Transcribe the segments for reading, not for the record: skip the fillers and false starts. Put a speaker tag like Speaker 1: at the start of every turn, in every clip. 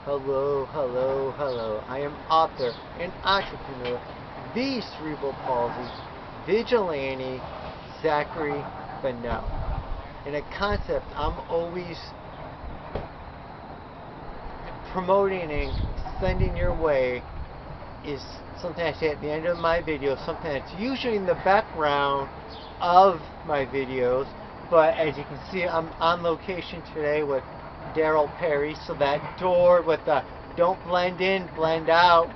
Speaker 1: Hello, hello, hello. I am author and entrepreneur, the cerebral palsy, vigilante, Zachary Bennell. And a concept I'm always promoting and sending your way is something I say at the end of my videos, something that's usually in the background of my videos. But as you can see, I'm on location today with Daryl Perry, so that door with the "Don't blend in, blend out"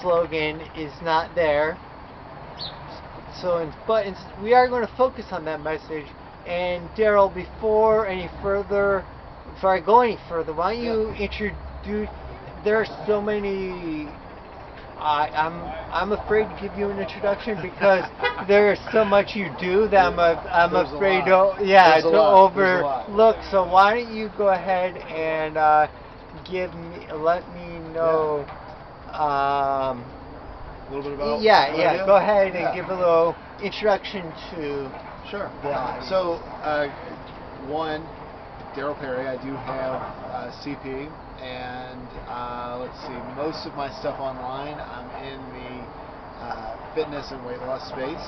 Speaker 1: slogan is not there. So, we are going to focus on that message. And Daryl, before I go any further, why don't you introduce? There are so many. I'm afraid to give you an introduction because there's so much you do that I'm afraid to overlook. So why don't you go ahead and let me know.
Speaker 2: A little bit about
Speaker 1: Go ahead and give a little introduction to
Speaker 2: Sure.
Speaker 1: the audience.
Speaker 2: So, one, Daryl Perry. I do have CP, and let's see, most of my stuff online. I'm in the fitness and weight loss space.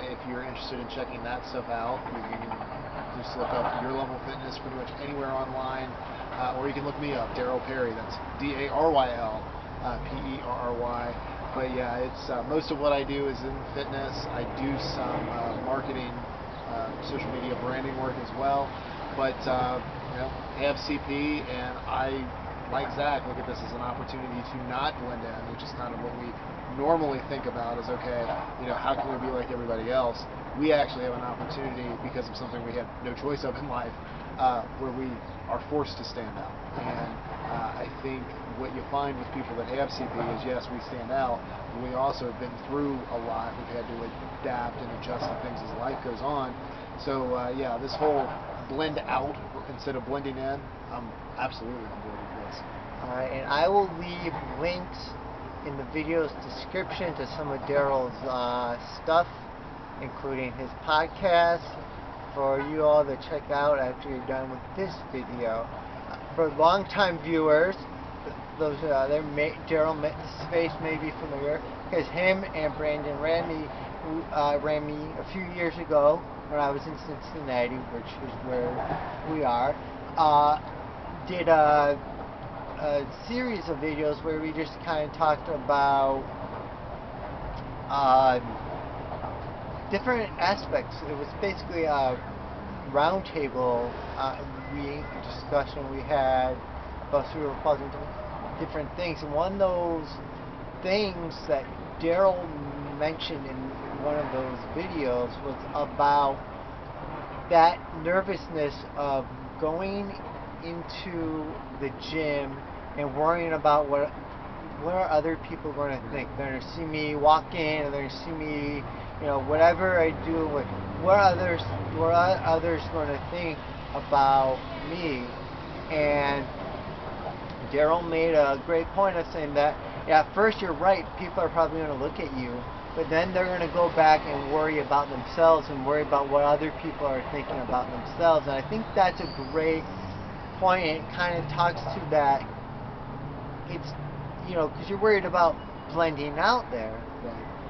Speaker 2: If you're interested in checking that stuff out, you can just look up Your Level Fitness pretty much anywhere online, or you can look me up, Daryl Perry. That's Daryl Perry. But yeah, it's most of what I do is in fitness. I do some marketing, social media branding work as well. But have CP, and I, like Zach, look at this as an opportunity to not blend in, which is kind of what we normally think about as, okay, how can we be like everybody else? We actually have an opportunity because of something we have no choice of in life, where we are forced to stand out. And I think what you find with people that have CP is, yes, we stand out, but we also have been through a lot. We've had to adapt and adjust to things as life goes on. So this whole blend out instead of blending in, I'm absolutely on board with this.
Speaker 1: Alright, and I will leave links in the video's description to some of Daryl's stuff, including his podcast, for you all to check out after you're done with this video. For longtime viewers, Daryl's face may be familiar, because him and Brandon ran me a few years ago when I was in Cincinnati, which is where we are, did a series of videos where we just kind of talked about different aspects. It was basically a roundtable discussion we had about cerebral palsy and different things. And one of those things that Daryl mentioned in one of those videos was about that nervousness of going into the gym and worrying about what are other people going to think. They're going to see me walk in, and they're going to see me, whatever I do, what are others going to think about me. And Daryl made a great point of saying that, at first you're right, people are probably going to look at you, but then they're going to go back and worry about themselves and worry about what other people are thinking about themselves. And I think that's a great point. It kind of talks to that. It's, because you're worried about blending out there,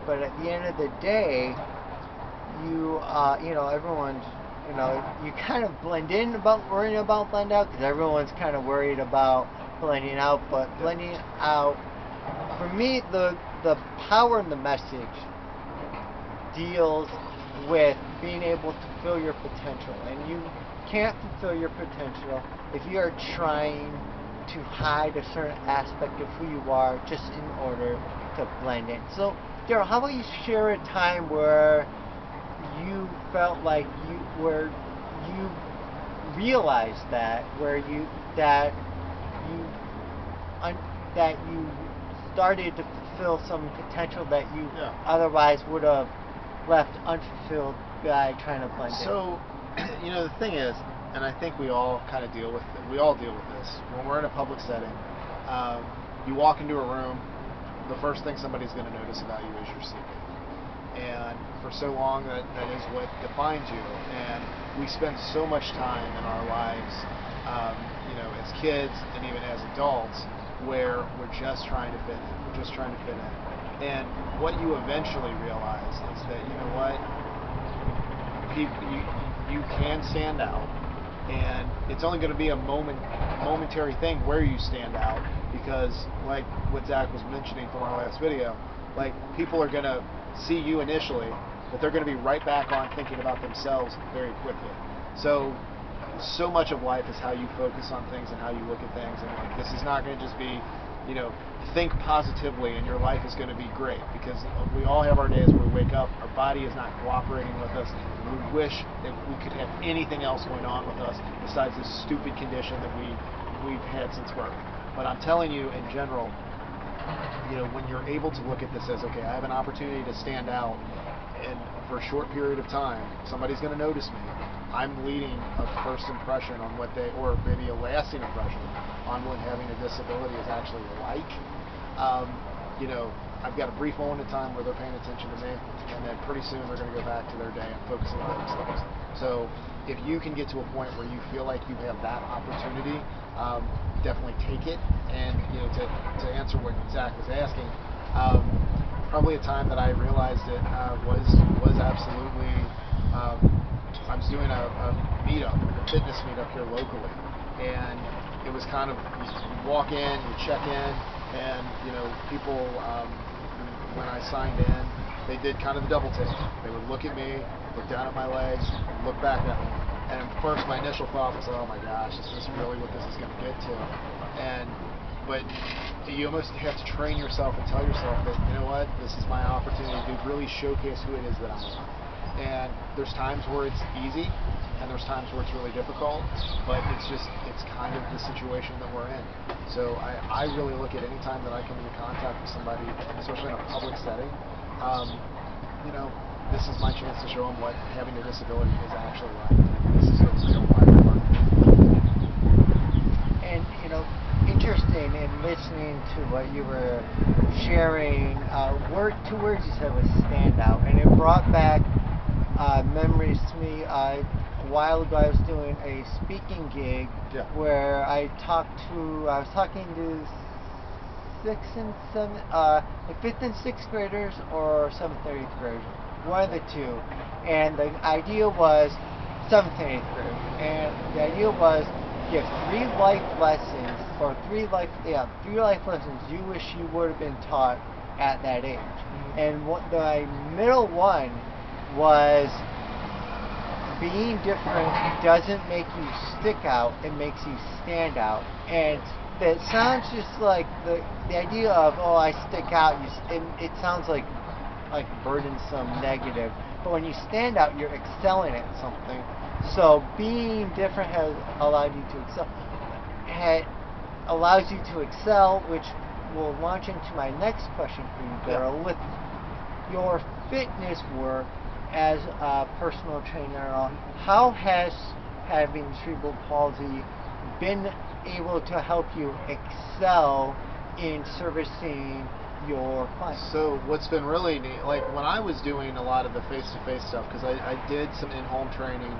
Speaker 1: but at the end of the day, everyone's, you kind of blend in about worrying about blend out, because everyone's kind of worried about blending out. But blending out, for me, the power in the message deals with being able to fulfill your potential, and you can't fulfill your potential if you are trying to hide a certain aspect of who you are just in order to blend in. So, Daryl, how about you share a time where you felt like you realized that you started to fulfill some potential that you otherwise would have left unfulfilled by trying to blend in?
Speaker 2: So, the thing is, and I think we all deal with this. When we're in a public setting, you walk into a room, the first thing somebody's going to notice about you is your CP. And for so long, that is what defines you. And we spend so much time in our lives, as kids and even as adults, where we're just trying to fit in. We're just trying to fit in. And what you eventually realize is that, you know what, you can stand out, and it's only going to be a momentary thing where you stand out, because like what Zach was mentioning from our last video, like people are going to see you initially, but they're going to be right back on thinking about themselves very quickly. So much of life is how you focus on things and how you look at things, and like this is not going to just be, you know, think positively and your life is going to be great, because we all have our days where we wake up, our body is not cooperating with us, and we wish that we could have anything else going on with us besides this stupid condition that we've had since birth. But I'm telling you, in general, you know, when you're able to look at this as, okay, I have an opportunity to stand out, and for a short period of time, somebody's going to notice me. I'm leading a first impression on what they, or maybe a lasting impression on what having a disability is actually like. You know, I've got a brief moment in time where they're paying attention to me, and then pretty soon they're going to go back to their day and focusing on themselves. So if you can get to a point where you feel like you have that opportunity, definitely take it. And you know, to answer what Zach was asking, probably a time that I realized it was absolutely. I was doing a meetup, a fitness meetup here locally, and it was kind of, you walk in, you check in, and you know, people, when I signed in, they did kind of the double take. They would look at me, look down at my legs, look back at me, and first my initial thought was, oh my gosh, is this really what this is going to get to? But you almost have to train yourself and tell yourself that, you know what, this is my opportunity to really showcase who it is that I am. And there's times where it's easy, and there's times where it's really difficult, but it's kind of the situation that we're in. So I really look at any time that I come into contact with somebody, especially in a public setting, you know, this is my chance to show them what having a disability is actually like. This is a real life part.
Speaker 1: And you know, interesting in listening to what you were sharing. Two words you said was standout, and it brought back memories to me. A while ago, I was doing a speaking gig where I was talking to sixth and seventh, fifth and sixth graders or seventh and eighth graders, one of the two. And the idea was seventh and eighth graders, and the idea was you have three life lessons you wish you would have been taught at that age. And the middle one was being different doesn't make you stick out, it makes you stand out. And it sounds just like the idea of, oh, I stick out, it sounds like burdensome, negative. But when you stand out, you're excelling at something. So being different has allowed you to excel. It allows you to excel, which will launch into my next question for you, Daryl. With your fitness work as a personal trainer, how has having cerebral palsy been able to help you excel in servicing your clients?
Speaker 2: So what's been really neat, like when I was doing a lot of the face-to-face stuff, because I did some in-home training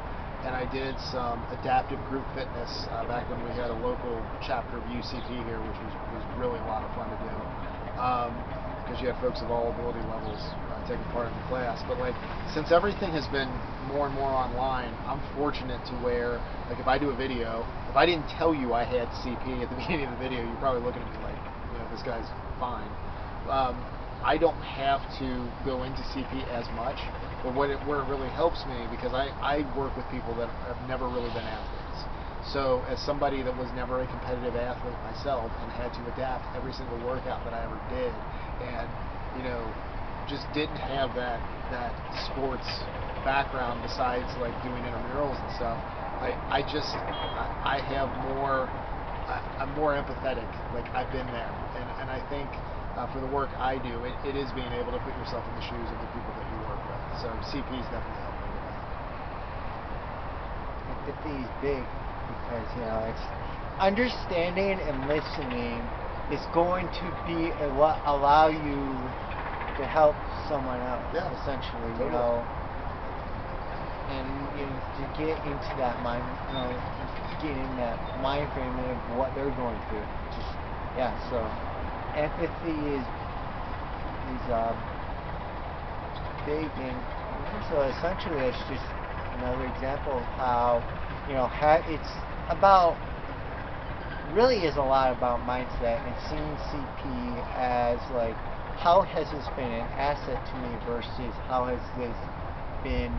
Speaker 2: and I did some adaptive group fitness back when we had a local chapter of UCP here, which was really a lot of fun to do, because you had folks of all ability levels taking part in the class. But like, since everything has been more and more online, I'm fortunate to where, like, if I do a video, if I didn't tell you I had CP at the beginning of the video, you're probably looking at me like, you know, this guy's fine. I don't have to go into CP as much, but where it really helps me, because I work with people that have never really been athletes. So as somebody that was never a competitive athlete myself and had to adapt every single workout that I ever did, and you know, just didn't have that sports background besides like doing intramurals and stuff, I have more, I'm more empathetic. Like, I've been there, and I think for the work I do, it is being able to put yourself in the shoes of the people that you work with. So CP's definitely helped me with that.
Speaker 1: Empathy is big, because you know, it's understanding and listening is going to be what allow you to help someone else.
Speaker 2: Yeah,
Speaker 1: essentially,
Speaker 2: totally.
Speaker 1: you know. and to get into that mind, get in that mind frame of what they're going through. Just yeah. So empathy is big, and so essentially it's just another example of how it's about really is a lot about mindset and seeing CP as like how has this been an asset to me versus how has this been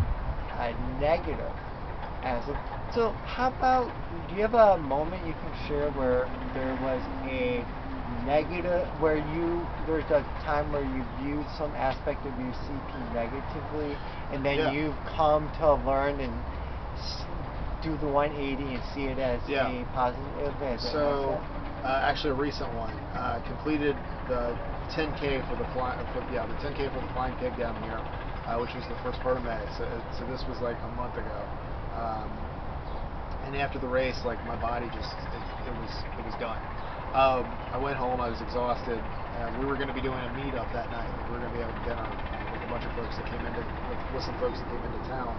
Speaker 1: a negative as a, so how about do you have a moment you can share where there was a negative where there's a time where you viewed some aspect of your CP negatively and then
Speaker 2: Yeah.
Speaker 1: you've come to learn and do the 180 and see it as
Speaker 2: Yeah.
Speaker 1: a positive as an
Speaker 2: So,
Speaker 1: asset?
Speaker 2: actually, a recent one. Completed the 10K for the the 10K for the flying pig down here, which was the first part of May. So this was like a month ago. Um, and after the race, like my body just it was done. I went home. I was exhausted. We were going to be doing a meetup that night. We were going to be having dinner with a bunch of folks that came into with some folks that came into town,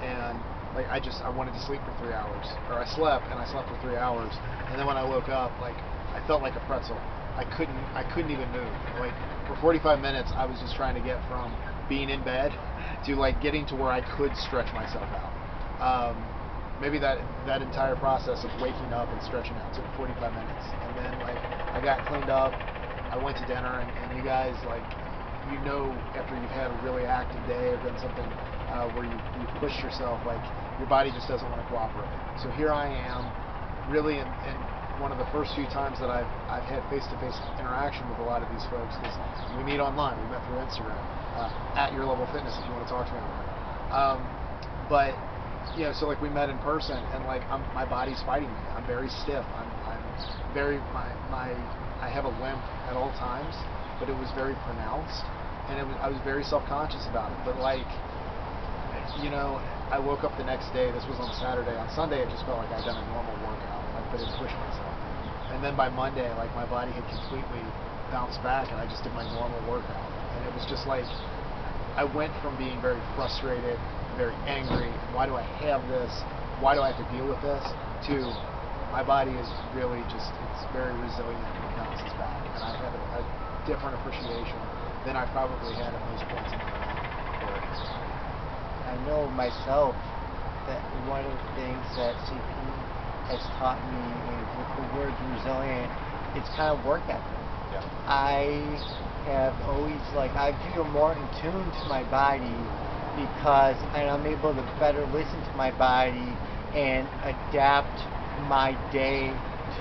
Speaker 2: and like I wanted to sleep for 3 hours, or I slept and I slept for 3 hours, and then when I woke up, like I felt like a pretzel. I couldn't even move. Like for 45 minutes, I was just trying to get from being in bed to like getting to where I could stretch myself out. Maybe that entire process of waking up and stretching out took 45 minutes, and then like I got cleaned up. I went to dinner, and you guys like after you've had a really active day or done something where you push yourself, like your body just doesn't want to cooperate. So here I am, really in one of the first few times that I've had face-to-face interaction with a lot of these folks, because we meet online. We met through Instagram at Your Level Fitness if you want to talk to me on that. But so like we met in person, and like my body's fighting me. I'm very stiff. I'm very I have a limp at all times, but it was very pronounced, and I was very self-conscious about it. But like, I woke up the next day. This was on Saturday. On Sunday, it just felt like I'd done a normal workout, like but it pushed myself. And then by Monday, like my body had completely bounced back, and I just did my normal workout, and it was just like I went from being very frustrated, very angry, why do I have this? Why do I have to deal with this? To my body is really it's very resilient and it bounces back. And I have a different appreciation than I probably had at most points in my life for it.
Speaker 1: I know myself that one of the things that CP has taught me is with the word resilient, it's kind of work ethic.
Speaker 2: Yeah.
Speaker 1: I have always I feel more in tune to my body because I'm able to better listen to my body and adapt my day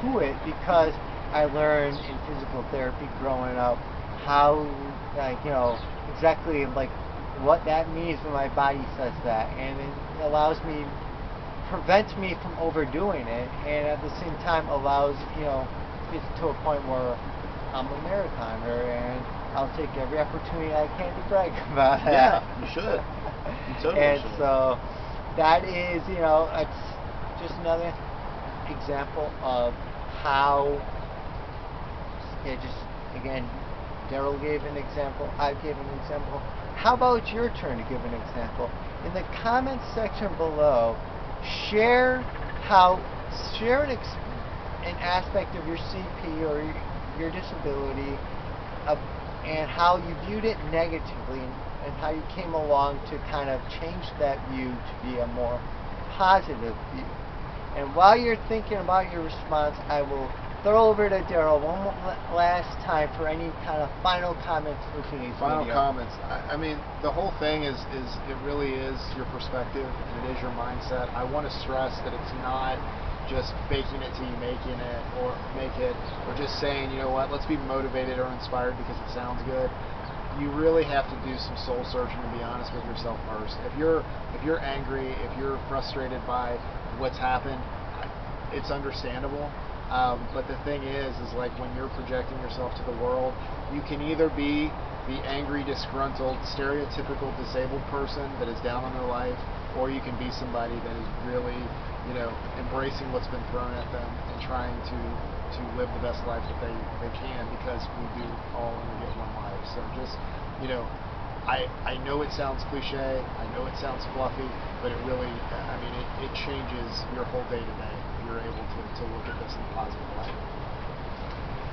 Speaker 1: to it because I learned in physical therapy growing up how exactly like what that means when my body says that, and it allows me prevents me from overdoing it, and at the same time allows gets to a point where I'm a marathoner, and I'll take every opportunity I can to brag about that.
Speaker 2: Yeah, you should. You totally
Speaker 1: And
Speaker 2: should.
Speaker 1: so that is, it's just another example of how, just again, Daryl gave an example, I gave an example. How about your turn to give an example? In the comments section below, share how, share an aspect of your CP or your disability and how you viewed it negatively and how you came along to kind of change that view to be a more positive view. And while you're thinking about your response, I will throw over to Daryl one last time for any kind of final comments for today's
Speaker 2: Final
Speaker 1: video.
Speaker 2: comments. I mean, the whole thing is it really is your perspective and it is your mindset. I want to stress that it's not just faking it till you making it or make it, or just saying, you know what, let's be motivated or inspired because it sounds good. You really have to do some soul searching and be honest with yourself first. If you're angry, if you're frustrated by what's happened, it's understandable. But the thing is like when you're projecting yourself to the world, you can either be the angry, disgruntled, stereotypical disabled person that is down on their life, or you can be somebody that is really, embracing what's been thrown at them and trying to live the best life that they can, because we do all only get one life. So just, I know it sounds cliche, I know it sounds fluffy, but it really, I mean, it changes your whole day to day if you're able to look at this in a positive light.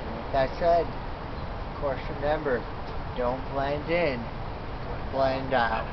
Speaker 1: And with that said, of course, remember, don't blend in, blend out.